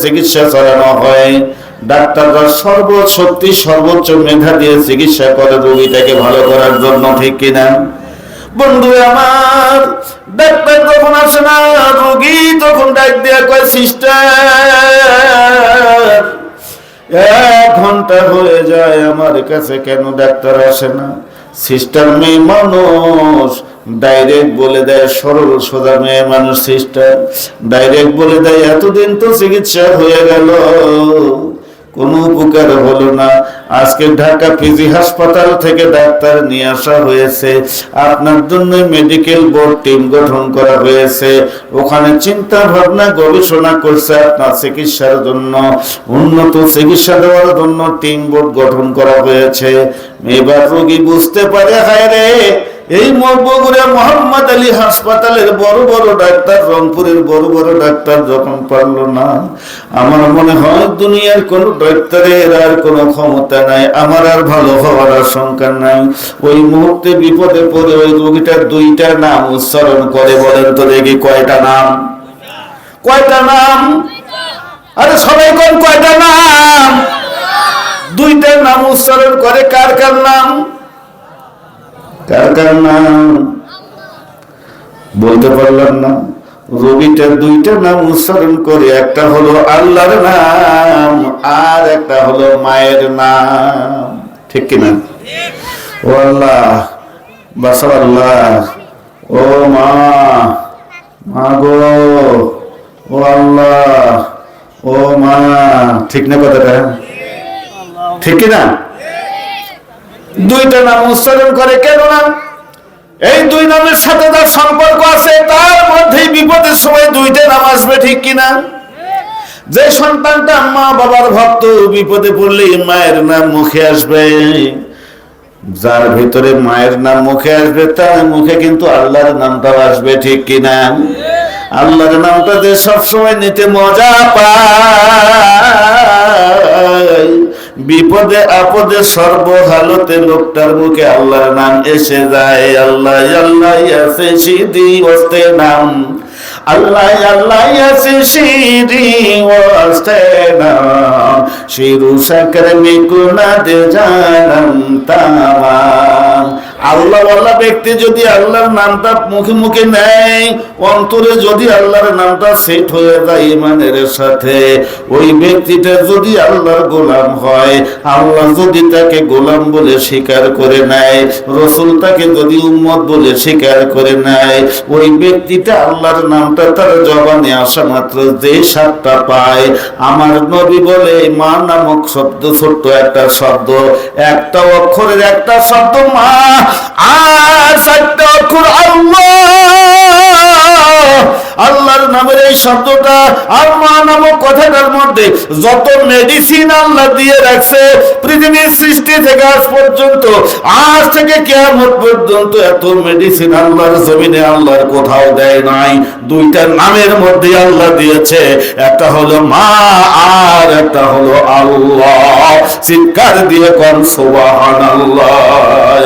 চিকিৎসা চালানো হয়। ডাক্তাররা সর্বশক্তি সর্বোচ্চ মেধা দিয়ে চিকিৎসা করে রোগীটাকে ভালো করার জন্য, ঠিক কিনা? বন্ধু আমার, ডাক্তার যখন আসে না, রোগী তখন ডাক দিয়ে কয়, সিস্টার 1 ঘন্টা হয়ে যায় আমার কাছে, কেন ডাক্তার আসে না? সিস্টার মেয়ে মানুষ, ডাইরেক্ট বলে দেয়, সরল সোজা মেয়ে মানুষ সিস্টার ডাইরেক্ট বলে দেয়, এতদিন তো চিকিৎসা হয়ে গেল, কোনো উপকার হলো না। আজকে ঢাকা পিজি হাসপাতাল থেকে ডাক্তার নিয়ে আসা হয়েছে, আপনার জন্য মেডিকেল বোর্ড টিম গঠন করা হয়েছে। ওখানে চিন্তা ভাবনা গবেষণা করছে আপনার চিকিৎসার জন্য, উন্নত চিকিৎসা দেওয়ার জন্য টিম বোর্ড গঠন করা হয়েছে। এবার রোগী বুঝতে পারে, হায় রে, এই বগুড়া মোহাম্মদ আলী হাসপাতালের বড় বড় ডাক্তার, রংপুরের বড় বড় ডাক্তার যখন পারলো না, আমার মনে হয় দুনিয়ার কোন ডাক্তারের আর কোনো ক্ষমতা নাই, আমার আর ভালো হওয়ার আশঙ্কা নাই। ওই মুহূর্তে বিপদে পড়ে ওই রোগীটার 2টা নাম উচ্চারণ করে। বলেন তো দেখি, কয়টা নাম? কয়টা নাম? আরে সবাই কোন কয়টা নাম? 2টা নাম উচ্চারণ করে। কার কার নাম? কার কার নাম বলতে পারলাম না। রোগীটা 2টা নাম উচ্চারণ করে, একটা হলো আল্লাহর নাম আর একটা হলো মায়ের নাম, ঠিক কিনা? ও আল্লাহ, বাসা আল্লাহ, ও মা, মা গো, ও আল্লাহ, ও মা, ঠিক না কথাটা? ঠিক কিনা? 2টা নাম উচ্চারণ করে। কেন না? এই 2 নামের সাথে তার সম্পর্ক আছে, তার মধ্যেই বিপদের সময় 2টা নাম আসবে, ঠিক কিনা? যে সন্তানটা মা বাবার ভক্ত, বিপদে পড়লে মায়ের নাম মুখে আসবে। যার ভিতরে মায়ের নাম মুখে আসবে, তার মুখে কিন্তু আল্লাহর নামটাও আসবে, ঠিক কিনা? আল্লাহর নামটা যে সবসময় নিতে মজা পায়, বিপদে আপদে সর্বহালতে লোকটার মুখে আল্লাহর নাম এসে যায়। আল্লাহ আল্লাহ আছে সিদি ওস্তে নাম, আল্লাহ আল্লাহ আছে সিদি ওস্তে নাম, শিরু সাকর মে গুনাহ জানাম তামাম। আল্লাহ আল্লাহ ব্যক্তি যদি আল্লাহর নামটা মুখে মুখে নেয়, অন্তরে যদি আল্লাহর নামটা সেট হয়ে যায় ইমানের সাথে, ওই ব্যক্তিটা যদি আল্লাহর গোলাম হয়, আল্লাহ যদি তাকে গোলাম বলে স্বীকার করে নেয়, রসুল তাকে যদি উম্মত বলে স্বীকার করে নেয়, ওই ব্যক্তিটা আল্লাহর নামটা তার জবানে আসা মাত্র যে স্বাদটা পায়, আমার নবী বলে, মা নামক শব্দ, ছোট্ট একটা শব্দ, একটা অক্ষরের একটা শব্দ মা, আর 4টা অক্ষর আল্লাহ। আল্লাহর নামের এই শব্দটা আর মা নামক কথাটার মধ্যে যত মেডিসিন আল্লাহ দিয়ে রাখছে, পৃথিবীর সৃষ্টি থেকে আজ পর্যন্ত, আজ থেকে কিয়ামত পর্যন্ত, এত মেডিসিন আল্লাহর জমিনে আল্লাহর কোথাও দেয় নাই। 2টা নামের মধ্যে আল্লাহ দিয়েছে, একটা হলো মা আর একটা হলো আল্লাহ। চিৎকার দিয়ে কোন সুবহানাল্লাহ।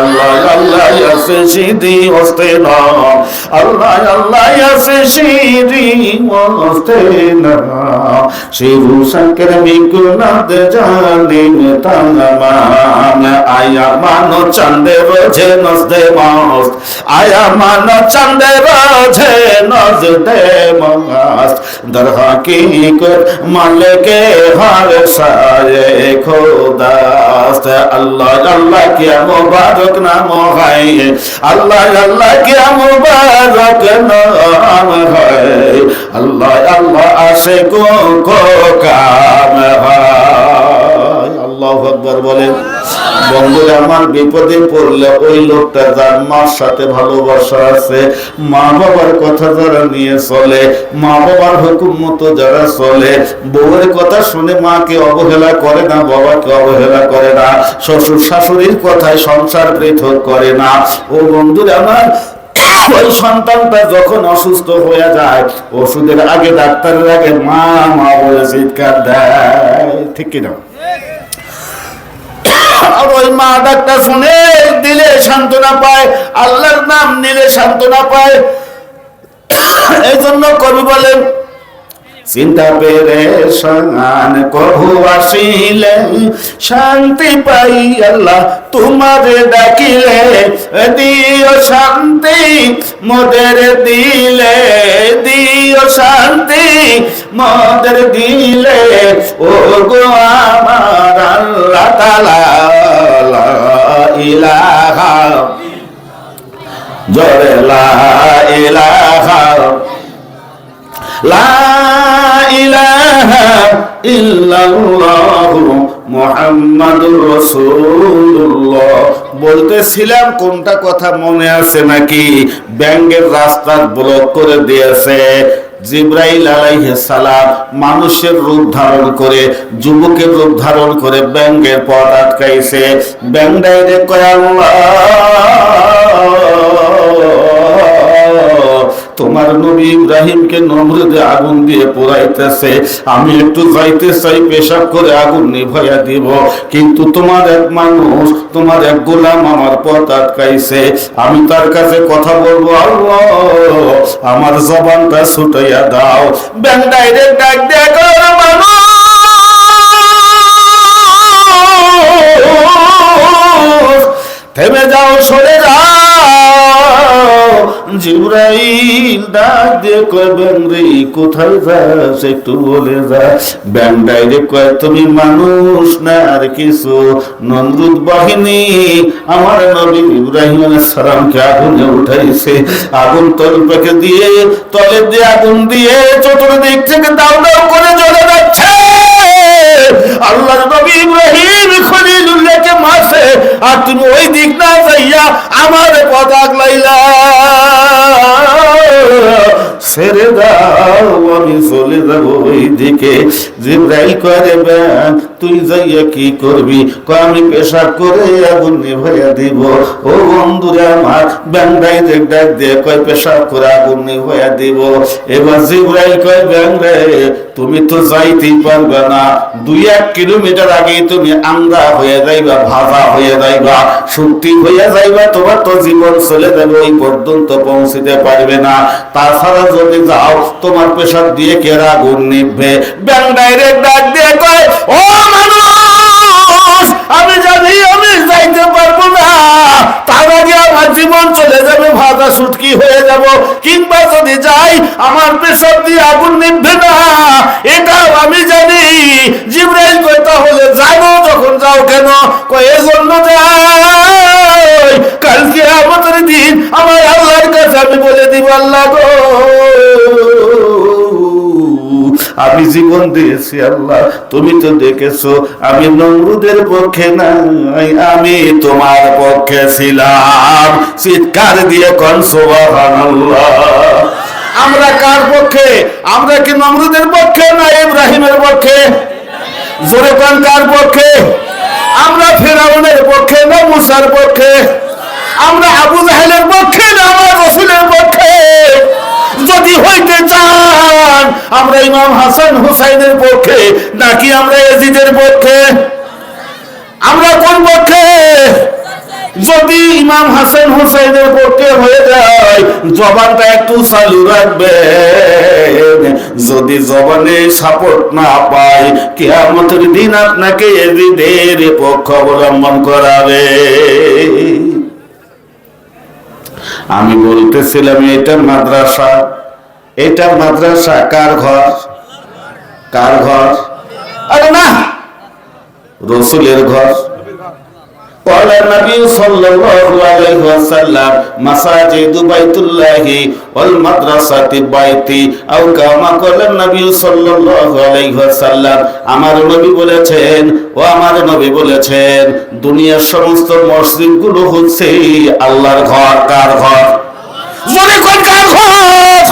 আল্লাহ আল্লাহ আছে সিদি ওস্তে নাম, আল্লাহ আল্লাহ আছে সিদি ওস্তে নাম, শিরু সাকর মে গুনাহ জানিম তামাম। আয়া মানো চাঁদে রোজে নজদে মস্ত, আয়া মানো চাঁদে রোজে নজদে মস্ত, দর হাকিকত মালিকে হর সারে খোদাস্ত। আল্লাহ আল্লাহ কিয়া মুবারক নাম হয়, আল্লাহ আল্লাহ কিয়া মুবারক নাম হয়, আল্লাহ আল্লাহ আসে কো কাম হয়। আল্লাহু আকবার বলেন। বন্ধু আমার, বিপদে পড়লে ওই লোকটা যার মার সাথে ভালোবাসা আছে, মা বাবার কথা যারা নিয়ে চলে, মা বাবার হুকুম মতো যারা চলে, বউয়ের কথা শুনে মাকে অবহেলা করে না, বাবাকে অবহেলা করে না, শ্বশুর শাশুড়ির কথায় সংসার পৃথক করে না, ও বন্ধুরা আমার, ওই সন্তানটা যখন অসুস্থ হয়ে যায়, ওষুধের আগে, ডাক্তারের আগে মা মা বলে চিৎকার দেয়, ঠিক কিনা? আর ওই মা ডাক্তার শুনে দিলে সান্ত্বনা পায়, আল্লাহর নাম নিলে সান্ত্বনা পায়। এই জন্য কবি বলেন, চিন্তা পেরেশান কভু আসিলে শান্তি পাই আল্লাহ তোমারে ডাকিলে দিও শান্তি মোদের দিলে দিও শান্তি মোদের দিলে ও গো আমার আল্লাহ তাআলা লা ইলাহা জোরে লা ইলাহা লা ইলাহা ইল্লাল্লাহু মুহাম্মাদুর রাসূলুল্লাহ। বলতেছিলাম কোনটা কথা মনে আছে নাকি? ব্যাংকের রাস্তা ব্লক করে দিয়েছে। জিবরাইল আলাইহিস সালাম মানুষের রূপ ধারণ করে, যুবকের রূপ ধারণ করে ব্যাংকের পথ আটকাইছে। ব্যাংক ডাইরেক্ট কয় আল্লাহ তোমার নবী ইব্রাহিমকে নমরুদে আগুন দিয়ে পোড়াইতেছে, আমি একটু যাইতে চাই পেশাব করে আগুন নিভাইয়া দিব, কিন্তু তোমার এক মানুষ, তোমার এক গোলাম আমার পথ আটকাইছে, আমি তার কাছে কথা বলবো, আল্লাহ আমার জবানটা ছুটাইয়া দাও। ব্যাংক ডাইরেক্ট ডাক দেখো মানুষ থেমে যাও, সরে যাও। জিবরাইল ডাক দিয়ে কয় ব্যাংরে কোথায় যাস একটু বলে যা। ব্যাংক ডাইরেক্ট কয় তুমি মানুষ না আর কিছু, নমরুদ বাহিনী আমার নবী ইব্রাহিম আলাইহিস সালামকে আগুনে উঠাইছে, আগুন তলপেকে দিয়ে তলে দিয়ে আগুন দিয়ে চতুর্দিক থেকে দাউ দাউ করে জ্বলে যাচ্ছে। আল্লাহর নবী ইব্রাহিম খলিলুল্লাহকে মারছে, আর তুমি ওই দিক না যাইয়া আমার পথ আগলাইলা। ছেড়ে দাও আমি চলে যাব ওই দিকে। জিবরাইল কয় ব্যাং তুই যাইয়া কি করবি? কয় আমি পেশাব করে আগুন নিভাইয়া দিব। ও বন্ধুরে আমার, ব্যাং ডাইরেক্ট ডাক দিয়ে কয় পেশাব করে আগুন নিভাইয়া দিব। এবার জিবরাইল কয় ব্যাং রে তুমি তো যাইতেই পারবে না, 2-1 কিলোমিটার আগেই তুমি আংরা হয়ে যাইবা, ভাজা হয়ে যাইবা, শক্তি হয়ে যাইবা, তোমার তো জীবন চলে যাবে, ওই পর্যন্ত পৌঁছিতে পারবে না। তাছাড়া যদি যাও তোমার পেশাব দিয়ে কে আগুন নিভবে। ব্যাং ডাইরেক্ট ডাক দিয়ে কয় ও মানুষ আমি জানি আমি যাইতে পারবো না, তার আগে আমার জীবন চলে যাবে, ভাজা সুটকি হয়ে যাব, কিংবা যদি যাই আমার পেশাব দিয়ে আগুন নিভবে না, এটাও আমি জানি। জিবরাইল কয় তাহলে জানো যখন যাও কেন? কয় এজন্য যাই কালকে আমাদের দিন আমার আল্লাহর কাছে আমি বলে দিব আল্লাহ গো আমি জীবন দিয়েছি, আল্লাহ তুমি তো দেখেছো আমি নমরুদের পক্ষে নাই, আমি তোমার পক্ষে ছিলাম। চিৎকার দিয়ে কোন সুবহানাল্লাহ। আমরা কার পক্ষে? আমরা কি নমরুদের পক্ষে না ইব্রাহিমের পক্ষে? জোরে কোন কার পক্ষে? আমরা ফিরআউনের পক্ষে না মুসার পক্ষে? আমরা আবু জাহেলের পক্ষে না আমার রাসূলের পক্ষে? যদি হইতে চান আমরা ইমাম হাসান হুসাইনের পক্ষে নাকি আমরা ইয়াজিদের পক্ষে? আমরা কোন পক্ষে? যদি ইমাম হাসান হুসাইনের পক্ষে হয়ে যায় জবানটা একটু চালু রাখবেন, যদি জবানে সাপোর্ট না পায় কিয়ামতের দিন আপনাকে ইয়াজিদের পক্ষ অবলম্বন করাবে। আমি বলতেছিলাম এটা মাদ্রাসা, এটা মাদ্রাসা কার ঘর? কার ঘর? আরে না, রাসূলের ঘর। قال النبي صلى الله عليه وسلم مساجد بيت الله والمدرسة بيتي أو كما قال النبي صلى الله عليه وسلم আমার নবী বলেছেন, ও আমার নবী বলেছেন দুনিয়ার সমস্ত মসজিদগুলো হচ্ছে আল্লাহর ঘর। কার ঘর? জোরে কোন কার ঘর?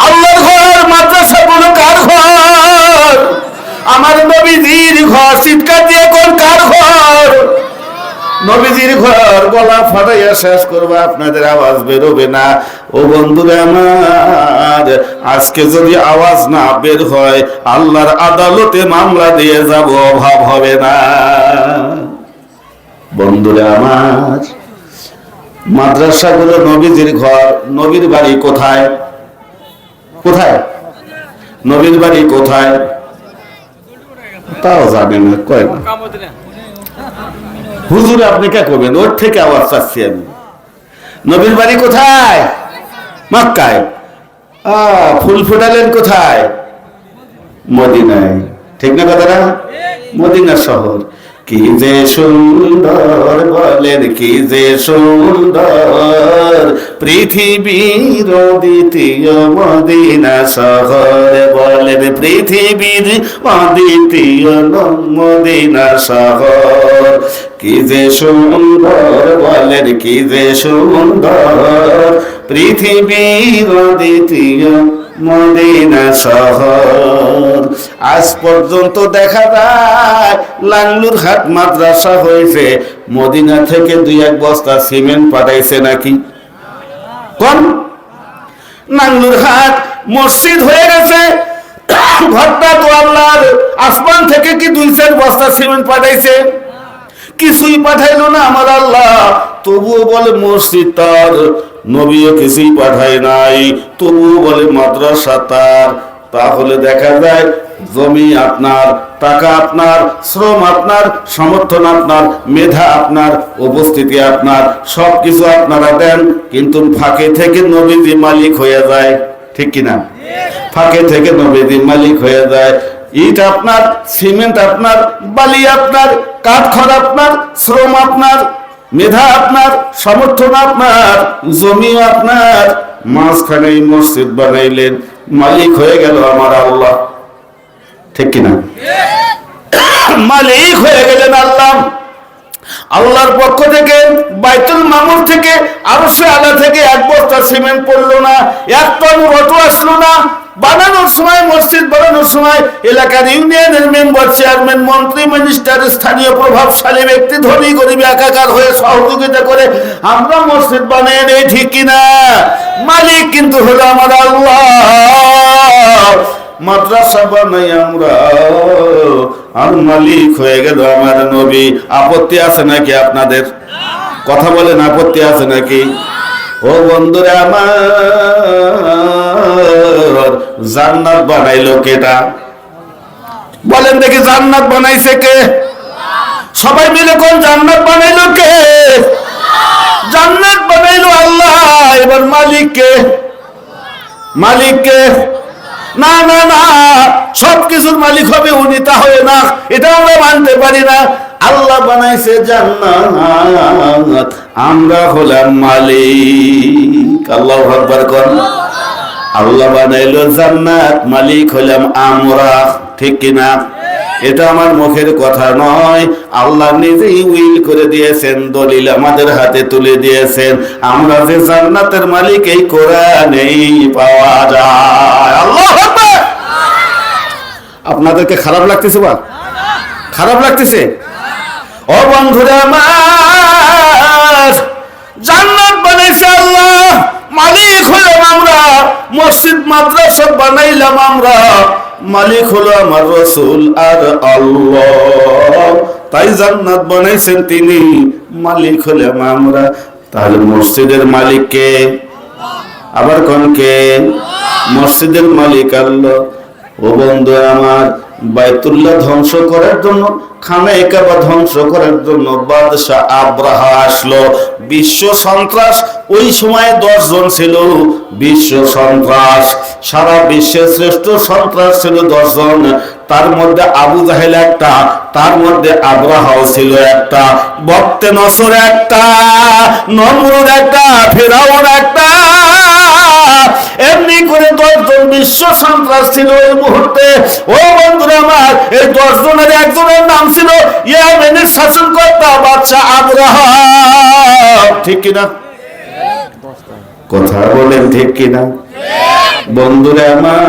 আল্লাহর ঘর। মাদ্রাসাগুলো কার ঘর? আমার নবীজির ঘর। চিৎকার দিয়ে কোন কার ঘর? নবীজির ঘর। গলা ফাটাইয়া শেষ করবে, আপনাদের আওয়াজ বেরোবে না। ও বন্ধুরা আমার, আজকে যদি আওয়াজ না বের হয় আল্লাহর আদালতে মামলা দিয়ে যাব, অভাব হবে না। বন্ধুরা আমার, মাদ্রাসাগুলো নবীজির ঘর। নবীর বাড়ি কোথায়? কোথায়? নবীর বাড়ি কোথায় তাও জানেন না, কয় না। হুজুর আপনি কে করবেন, ওর থেকে আওয়াজ চাচ্ছি আমি। নবীর বাড়ি কোথায়? মক্কায়। ফুল ফুটালেন কোথায়? মদিনায়। ঠিক না কথাটা? মদিনা শহর কি যে সুন্দর, বলেন কি যে সুন্দর, পৃথিবীর দ্বিতীয় মদিনা শহর, বলেন পৃথিবীর দ্বিতীয় মদিনা শহর, কি যে সুন্দর, বলেন কি যে সুন্দর, পৃথিবীর দ্বিতীয় মদিনা শহর। আজ পর্যন্ত দেখা যায় লাঙ্গলুর হাট মাদ্রাসা হয়েছে, মদিনা থেকে 2-1 বস্তা সিমেন্ট পাঠাইছে নাকি? কোন নাঙ্গলুর হাট মসজিদ হয়ে গেছে, ঘরটা তো আল্লাহর, আসমান থেকে কি 2-4 বস্তা সিমেন্ট পাঠাইছে? কিছুই পাঠাইলো না আমার আল্লাহ, তবুও বলে মসজিদ তার, নবীও কিছুই পাঠায় নাই, তবুও বলে মাদ্রাসা তার। তাহলে দেখা যায় জমি আপনার, টাকা আপনার, শ্রম আপনার, সমর্থন আপনার, মেধা আপনার, উপস্থিতি আপনার, সবকিছু আপনারা দেন, কিন্তু ফাঁকে থেকে নবীজি মালিক হয়ে যায়। ঠিক কিনা? ফাঁকে থেকে নবীজি মালিক হয়ে যায়। ইট আপনার, সিমেন্ট আপনার, বালি আপনার, কাঠখড় আপনার, শ্রম আপনার, মেধা আপনার, সমর্থন আপনার, জমি আপনার, মাঝখানে মসজিদ বানাইলেন, মালিক হয়ে গেল আমার আল্লাহ। ঠিক কিনা? মালিক হয়ে গেলেন আল্লাহ। আল্লাহর পক্ষ থেকে বাইতুল মামুর থেকে আরশে আলা থেকে 1 বস্তা সিমেন্ট পড়লো না, 1 টন রড আসলো না। বানানোর সময়, মসজিদ বানানোর সময় এলাকার ইউনিয়নের মেম্বার, চেয়ারম্যান, মন্ত্রী, মিনিস্টার, স্থানীয় প্রভাবশালী ব্যক্তি ধনী গরিব একাকার হয়ে সহযোগিতা করে আমরা মসজিদ বানিয়ে নেই। ঠিক কিনা? মালিক কিন্তু হলো আমার আল্লাহ। মাদ্রাসা বানাই আমরা, আর মালিক হয়ে গেল আমার নবী। আপত্তি আছে নাকি আপনাদের? কথা বলেন, আপত্তি আছে নাকি? ও বন্ধুরা আমার, জান্নাত বানাইলো কেটা? বলেন দেখি, জান্নাত বানাইছে কে? সবাই মিলে কোন জান্নাত বানাইলো কে? জান্নাত বানাইলো আল্লাহ। এবার মালিক কে? মালিক কে? না না না, সবকিছুর মালিক হবে উনি, তাহলে না, এটা আমরা মানতে পারি না। আল্লাহ বানাইছে জান্নাত, আমরা হলাম মালিক। আল্লাহু আকবার কর। আল্লাহ বানাইলো জান্নাত, মালিক হলাম আমরা। ঠিক কিনা? এটা আমার মুখের কথা নয়, আল্লাহ নিজেই উইল করে দিয়েছেন, দলিল আমাদের হাতে তুলে দিয়েছেন। আমরা যে জান্নাতের মালিক এই কোরআনেই পাওয়া যায়। আল্লাহু আকবার। আপনাদেরকে খারাপ লাগতেছে? বা খারাপ লাগতেছে? ও বন্ধুরা আমার, জান্নাত বানাইছে আল্লাহ, মালিক হলাম আমরা। মসজিদ মাদ্রাসা বানাইলাম আমরা, মালিক হলো আমার রাসূল আর আল্লাহ। তাই জান্নাত বানাইছেন তিনি, মালিক হলাম আমরা। তাহলে মসজিদের মালিক কে? আবার কোন কে? মসজিদের মালিক আল্লাহ। ও বন্ধু আমার, বাইতুল্লাহ ধ্বংস করার জন্য, খানায়ে কাবা ধ্বংস করার জন্য বাদশাহ আব্রাহা আসলো। বিশ্ব সন্ত্রাস, ওই সময় 10 জন ছিল বিশ্ব সন্ত্রাস। সারা বিশ্বের শ্রেষ্ঠ সন্ত্রাস ছিল 10 জন। তার মধ্যে আবু জাহেল একটা, তার মধ্যে আব্রাহাও ছিল একটা, বক্তে নসর একটা, নমরুদ একটা, ফেরাউন একটা। এমনি করে 10 জন বিশ্ব সন্ত্রাস ছিল এই মুহূর্তে। ও বন্ধুরা আমার, এই 10 জনের একজনের নাম ছিল ইয়েমেনের শাসনকর্তা বাদশা আব্রাহা। ঠিক কিনা? কথা বলেন ঠিক কিনা? বন্ধুরা আমার,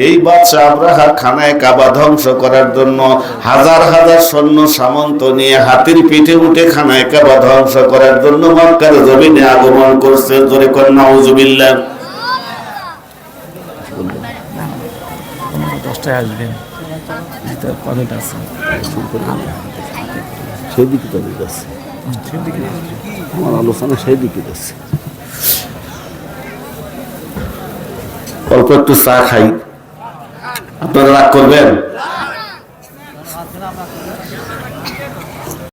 এই বাদশা আব্রাহা খানায়ে কাবা ধ্বংস করার জন্য হাজার হাজার সৈন্য সামন্ত নিয়ে হাতির পিঠে উঠে খানায়ে কাবা ধ্বংস করার জন্য মক্কার জমিনে আগমন করছে। জোরে কোন নাউজুবিল্লাহ। 10টায় আসবেন, কমেন্ট আছে সেদিকে তো যাচ্ছে, আমার আলোচনা সেদিকে যাচ্ছে। ও অল্প একটু চা খাই, আপনারা রাগ করবেন?